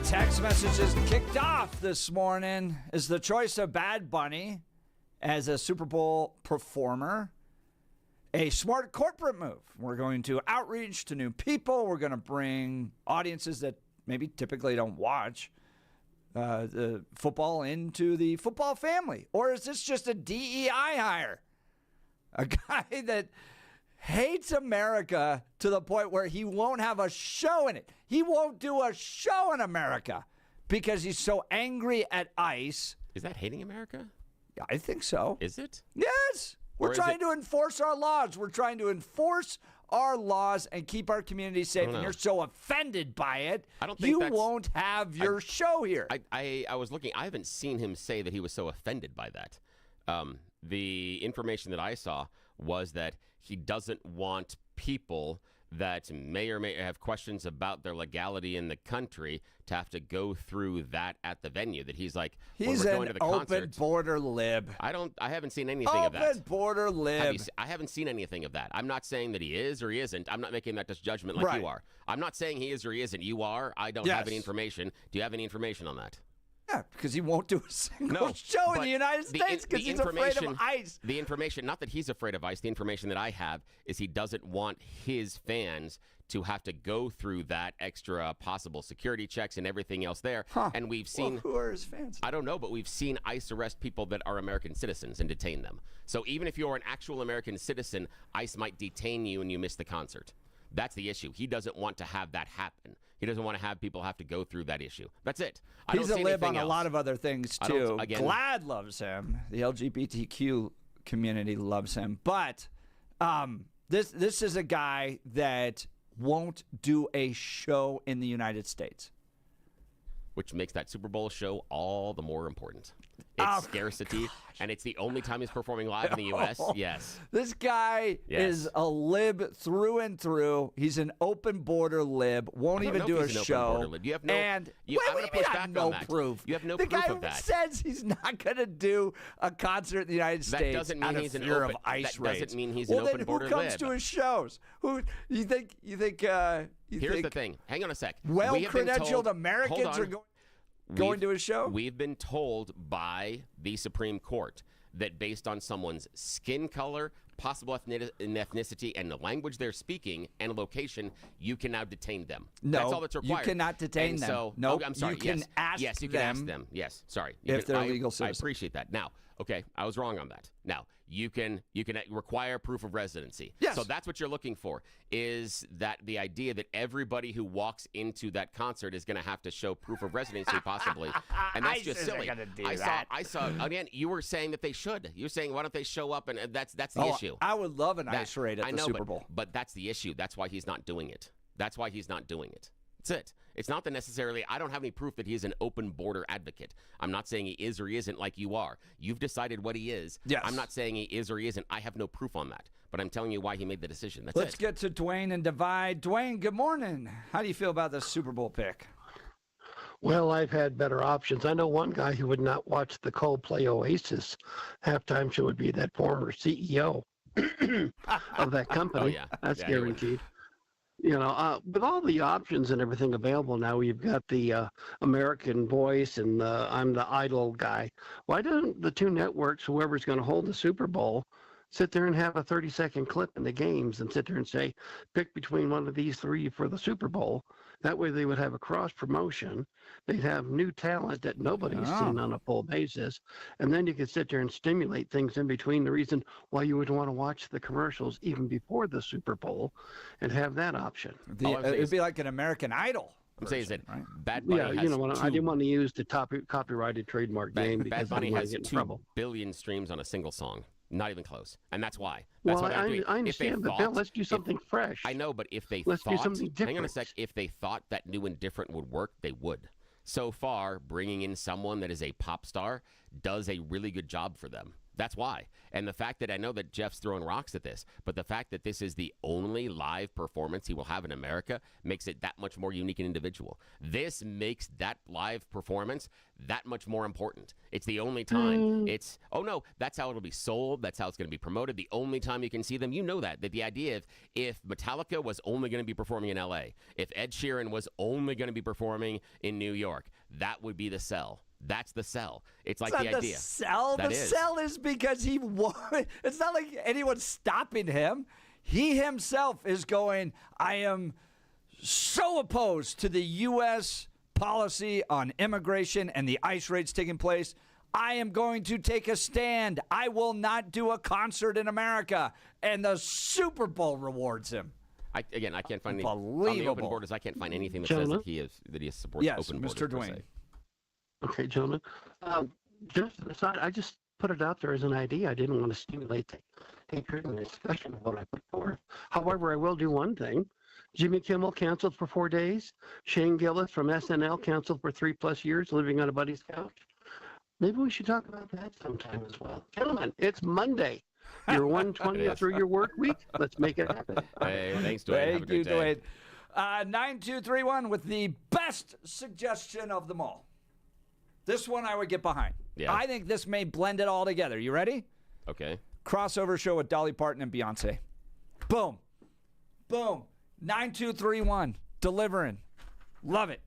text messages kicked off this morning is the choice of Bad Bunny as a Super Bowl performer a smart corporate move. We're going to outreach to new people. We're going to bring audiences that maybe typically don't watch the football into the football family. Or is this just a DEI hire? A guy that hates America to the point where he won't have a show in it. He won't do a show in America because he's so angry at ICE. Is that hating America? I think so. Is it? Yes. We're trying to enforce our laws. We're trying to enforce our laws and keep our community safe. And you're so offended by it, I don't think you won't have your show here. I was looking. I haven't seen him say that he was so offended by that. The information that I saw was that he doesn't want people that may or may have questions about their legality in the country to have to go through that at the venue. That he's like, he's when we're going an to the open concert, border lib. I haven't seen anything of that. Open border lib. I haven't seen anything of that. I'm not saying that he is or he isn't. I'm not making that judgment like you are. I'm not saying he is or he isn't. You are. I don't have any information. Do you have any information on that? Yeah, because he won't do a single show in the United States because he's afraid of ICE. The information, not that he's afraid of ICE, the information that I have is he doesn't want his fans to have to go through that extra possible security checks and everything else there. And we've seen... Well, who are his fans? I don't know, but we've seen ICE arrest people that are American citizens and detain them. So even if you're an actual American citizen, ICE might detain you and you miss the concert. That's the issue. He doesn't want to have that happen. He doesn't want to have people have to go through that issue. That's it. He's a lib on a lot of other things, too. GLAAD loves him. The LGBTQ community loves him. But this is a guy that won't do a show in the United States. Which makes that Super Bowl show all the more important. It's scarcity, and it's the only time he's performing live in the U.S. Yes. This guy is a lib through and through. He's an open border lib. Won't even do a show. You have no, and I'm going to push back no on that. proof. You have no the proof guy of that. says he's not going to do a concert in the United States. That doesn't mean he's an open. ICE That doesn't mean he's an open border lib. Who comes to his shows? Who you think? Here's the thing. Hang on a sec. Well-credentialed Americans are going to his show? We've been told by the Supreme Court that based on someone's skin color, possible ethnicity, and the language they're speaking and location, you can now detain them. No, that's all that's required. You cannot detain them. So, no, I'm sorry. You can ask yes, you them. can ask them. Yes, sorry. If they're legal citizens. I appreciate that. Now, okay, I was wrong on that. Now, you can require proof of residency. Yes. So that's what you're looking for, is that the idea that everybody who walks into that concert is going to have to show proof of residency possibly. And that's just silly. I saw, again, you were saying that they should. You're saying, why don't they show up? And that's the issue. I would love an ICE raid at the Super Bowl. But that's the issue. That's why he's not doing it. That's why he's not doing it. That's it. It's not that necessarily, I don't have any proof that he is an open border advocate. I'm not saying he is or he isn't like you are. You've decided what he is. Yes. I'm not saying he is or he isn't. I have no proof on that. But I'm telling you why he made the decision. That's it. Let's get to Dwayne and Divide. Dwayne, good morning. How do you feel about this Super Bowl pick? Well, I've had better options. I know one guy who would not watch the Coldplay Oasis halftime show would be that former CEO of that company. Oh, yeah. That's guaranteed. You know, with all the options and everything available now, you've got the American Voice and I'm the Idol guy. Why don't the two networks, whoever's going to hold the Super Bowl, sit there and have a 30-second clip in the games and sit there and say, pick between one of these three for the Super Bowl. That way they would have a cross-promotion. They'd have new talent that nobody's seen on a full basis. And then you could sit there and stimulate things in between, the reason why you would want to watch the commercials even before the Super Bowl and have that option. It'd be like an American Idol. I'm saying is that right? Bad Bunny has I didn't want to use the copyrighted trademark name because Bad Bunny I has get in 2 trouble. billion streams on a single song. Not even close. And that's why. Well, I understand, but Bill, let's do something fresh. I know, but if they let's thought, do something different. hang on a sec, if they thought that new and different would work, they would. So far, bringing in someone that is a pop star does a really good job for them. That's why. And the fact that I know that Jeff's throwing rocks at this, but the fact that this is the only live performance he will have in America makes it that much more unique and individual. This makes that live performance that much more important. It's the only time. It's, oh no, that's how it'll be sold. That's how it's going to be promoted. The only time you can see them, you know that the idea of if Metallica was only going to be performing in LA, if Ed Sheeran was only going to be performing in New York, that would be the sell. That's the sell. It's like the idea. The sell. The sell is because he won. It's not like anyone's stopping him. He himself is going, I am so opposed to the U.S. policy on immigration and the ICE raids taking place. I am going to take a stand. I will not do a concert in America. And the Super Bowl rewards him. I can't find any on the open borders. I can't find anything that says that he supports open borders. Yes, Mr. Dwayne. Okay, gentlemen. Just an aside, I just put it out there as an idea. I didn't want to stimulate the hatred and discussion of what I put forth. However, I will do one thing. Jimmy Kimmel canceled for 4 days. Shane Gillis from SNL canceled for 3+ years, living on a buddy's couch. Maybe we should talk about that sometime as well. Gentlemen, it's Monday. You're 120 through your work week. Let's make it happen. Hey, thanks, Dwayne. Have a great day. Dwayne. 9231 with the best suggestion of them all. This one I would get behind. Yeah. I think this may blend it all together. You ready? Okay. Crossover show with Dolly Parton and Beyonce. Boom. Boom. 9231. Delivering. Love it.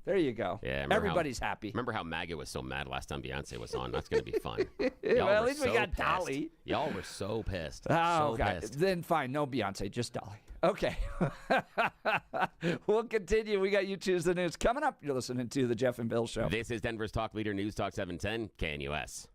There you go. Yeah, everybody's happy. Remember how MAGA was so mad last time Beyonce was on? That's going to be fun. Well, at least we got Dolly. Y'all were so pissed. Oh, God. Then fine. No Beyonce, just Dolly. Okay. We'll continue. We got You Choose the News coming up. You're listening to The Jeff and Bill Show. This is Denver's Talk Leader, News Talk 710, KNUS.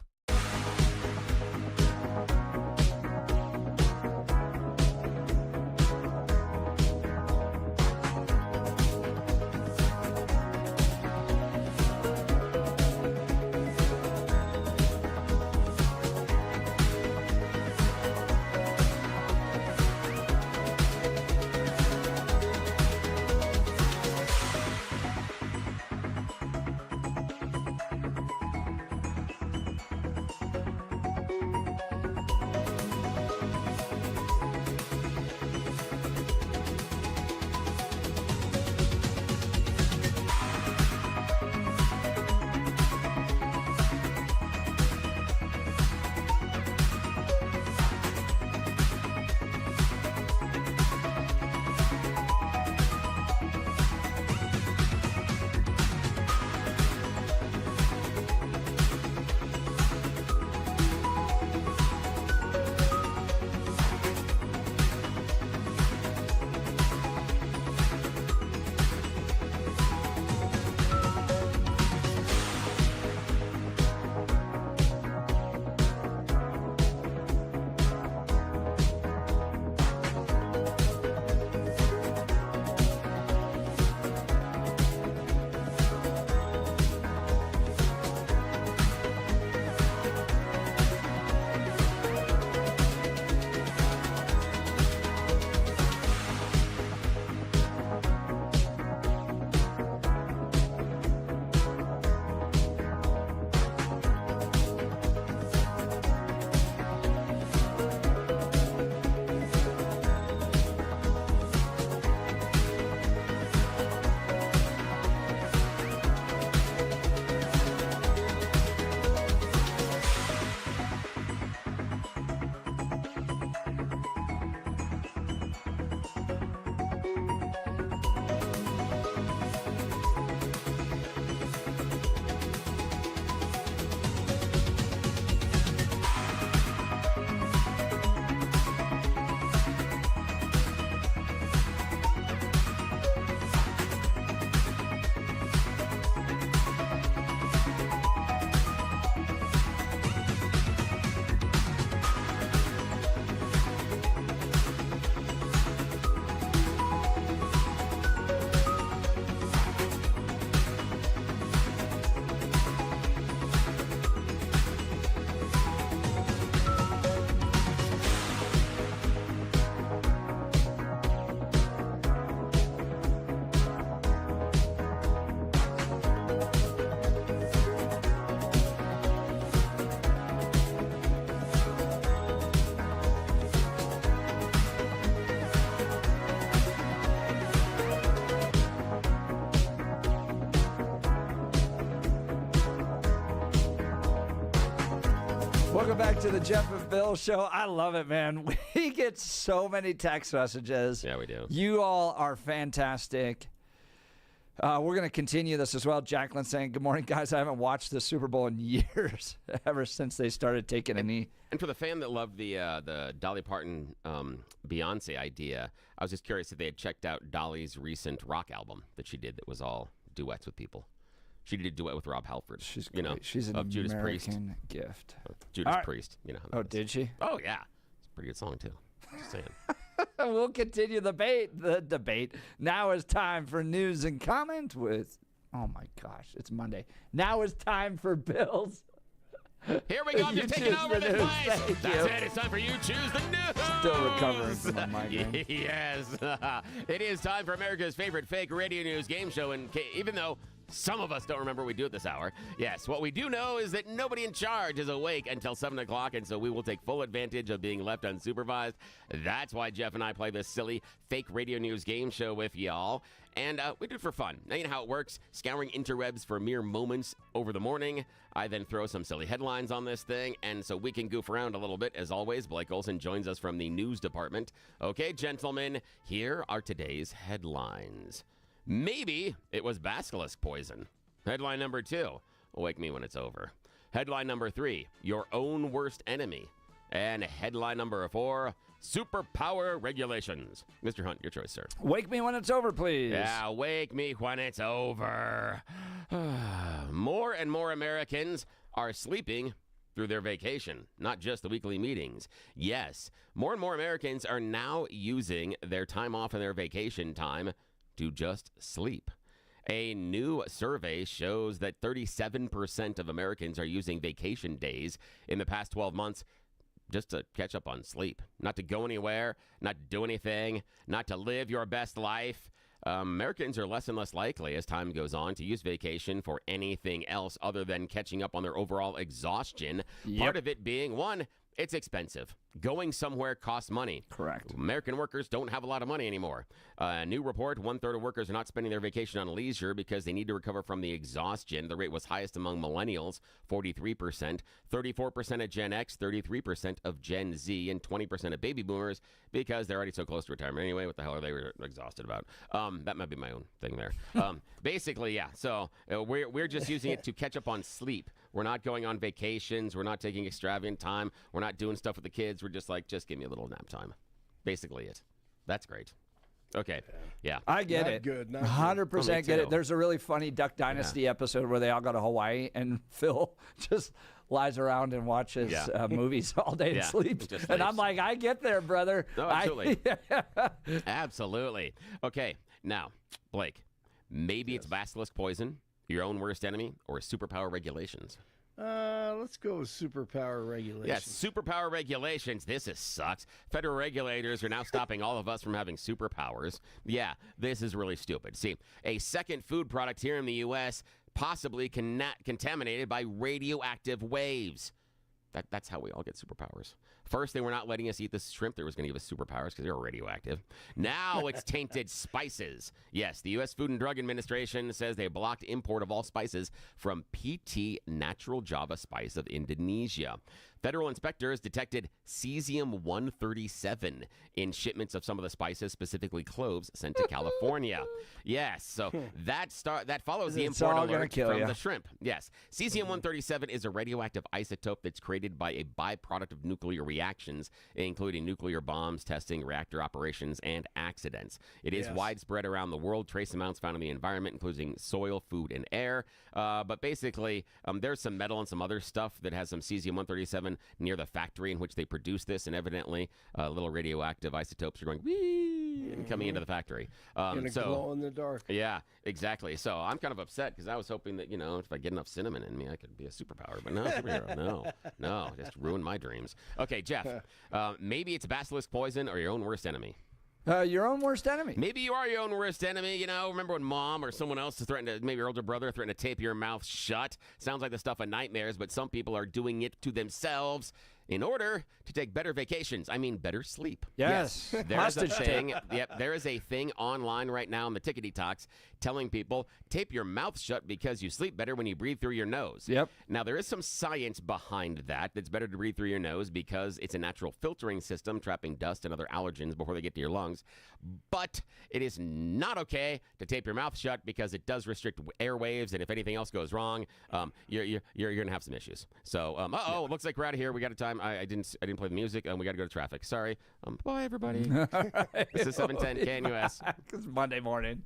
back to the Jeff and Bill show. I love it, man. We get so many text messages. Yeah, we do. You all are fantastic. We're going to continue this as well. Jacqueline saying, good morning, guys. I haven't watched the Super Bowl in years, ever since they started taking a knee. And for the fan that loved the Dolly Parton Beyonce idea, I was just curious if they had checked out Dolly's recent rock album that she did that was all duets with people. She did a duet with Rob Halford. She's you know, great. She's an of Judas American Priest. gift. Judas All right. Priest. You know. Oh, did she? Oh yeah, it's a pretty good song too. Just saying. We'll continue the debate. Now is time for news and comment with, oh my gosh, it's Monday. Now is time for Bill's. Here we go. I'm You just taking choose over the this news. place. Thank That's you. it. It's time for You Choose the News. Still recovering from my migraine. Yes. It is time for America's favorite fake radio news game show. And even though some of us don't remember we do it this hour, yes, what we do know is that nobody in charge is awake until 7 o'clock, and so we will take full advantage of being left unsupervised. That's why Jeff and I play this silly fake radio news game show with y'all. And we do it for fun. Now, you know how it works. Scouring interwebs for mere moments over the morning. I then throw some silly headlines on this thing, and so we can goof around a little bit. As always, Blake Olson joins us from the news department. Okay, gentlemen, here are today's headlines. Maybe it was basilisk poison. Headline number 2, wake me when it's over. Headline number 3, your own worst enemy. And headline number 4, superpower regulations. Mr. Hunt, your choice, sir. Wake me when it's over, please. Yeah, wake me when it's over. More and more Americans are sleeping through their vacation, not just the weekly meetings. Yes, more and more Americans are now using their time off and their vacation time to just sleep. A new survey shows that 37% of Americans are using vacation days in the past 12 months just to catch up on sleep, not to go anywhere, not to do anything, not to live your best life. Americans are less and less likely as time goes on to use vacation for anything else other than catching up on their overall exhaustion. Yep. Part of it being, one, it's expensive. Going somewhere costs money. Correct. American workers don't have a lot of money anymore. A new report, 1/3 of workers are not spending their vacation on leisure because they need to recover from the exhaustion. The rate was highest among millennials, 43%, 34% of Gen X, 33% of Gen Z, and 20% of baby boomers because they're already so close to retirement anyway. What the hell are they exhausted about? That might be my own thing there. Basically, yeah. So we're just using it to catch up on sleep. We're not going on vacations. We're not taking extravagant time. We're not doing stuff with the kids. We're just like, just give me a little nap time. Basically it. That's great. Okay. Yeah. I get Not it. good, not 100% get too. it. There's a really funny Duck Dynasty episode where they all go to Hawaii and Phil just lies around and watches movies all day and Yeah, sleeps. just And I'm sleeps. like, I get there, brother. No, absolutely. Absolutely. Okay. Now, Blake, maybe it's basilisk poison, your own worst enemy, or superpower regulations. Let's go with superpower regulations. Yes, superpower regulations. This sucks. Federal regulators are now stopping all of us from having superpowers. Yeah, this is really stupid. See, a second food product here in the U.S. possibly contaminated by radioactive waves. That's how we all get superpowers. First, they were not letting us eat the shrimp that was going to give us superpowers because they were radioactive. Now it's tainted spices. Yes, the U.S. Food and Drug Administration says they blocked import of all spices from PT Natural Java Spice of Indonesia. Federal inspectors detected cesium-137 in shipments of some of the spices, specifically cloves, sent to California. Yes, so that follows the It's import all gonna alert kill from ya. the shrimp. Yes, cesium-137 is a radioactive isotope that's created by a byproduct of nuclear reactions, including nuclear bombs, testing, reactor operations, and accidents. It is widespread around the world. Trace amounts found in the environment, including soil, food, and air. But basically, there's some metal and some other stuff that has some cesium-137 near the factory in which they produce this, and evidently little radioactive isotopes are going whee and coming into the factory. Gonna glow in the dark. Yeah, exactly. So I'm kind of upset because I was hoping that, if I get enough cinnamon in me, I could be a superpower. But no, superhero, no, just ruined my dreams. Okay, Jeff, maybe it's basilisk poison or your own worst enemy. Your own worst enemy. Maybe you are your own worst enemy. Remember when mom or someone else threatened to, maybe your older brother threatened to tape your mouth shut? Sounds like the stuff of nightmares, but some people are doing it to themselves. in order to take better vacations. I mean, better sleep. Yes. There is a Hostage thing. Yep, there is a thing online right now in the Tickety Talks telling people tape your mouth shut because you sleep better when you breathe through your nose. Yep. Now there is some science behind that. It's better to breathe through your nose because it's a natural filtering system, trapping dust and other allergens before they get to your lungs. But it is not okay to tape your mouth shut because it does restrict airwaves, and if anything else goes wrong, you're gonna have some issues. So, it looks like we're out of here. We got a time. I didn't play the music, and we got to go to traffic. Sorry. Bye, everybody. This is 710 KNUS. It's Monday morning.